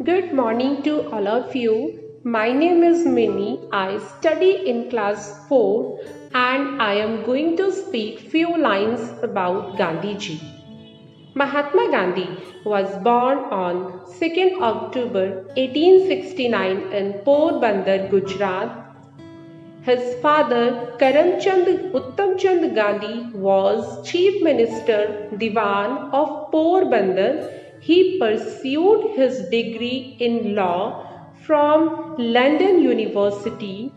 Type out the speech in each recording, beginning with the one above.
Good morning to all of you. My name is Minnie. I study in class 4 and I am going to speak few lines about Gandhiji. Mahatma Gandhi was born on 2nd October 1869 in Porbandar, Gujarat. His father, Karamchand Uttamchand Gandhi, was Chief Minister Diwan of Porbandar. He pursued his degree in law from London University.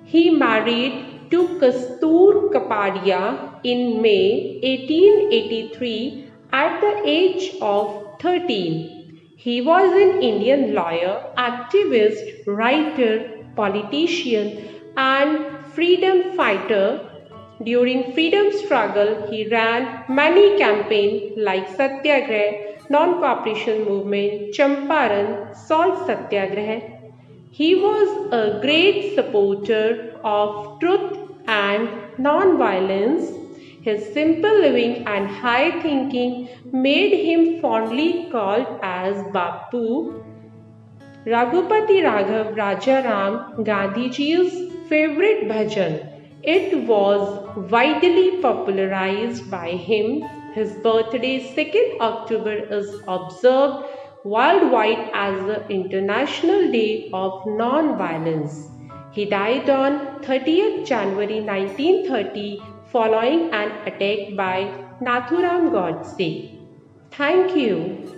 He married to Kastur Kapadia in May 1883 at the age of 13. He was an Indian lawyer, activist, writer, politician, and freedom fighter. During freedom struggle, he ran many campaigns like Satyagraha, non-cooperation movement, Champaran, Salt Satyagraha. He was a great supporter of truth and non-violence. His simple living and high thinking made him fondly called as Bapu. Raghupati Raghav Rajaram, Gandhiji's favorite bhajan. It was widely popularized by him. His birthday, 2nd October, is observed worldwide as the International Day of Non-Violence. He died on 30th January 1930 following an attack by Nathuram Godse. Thank you.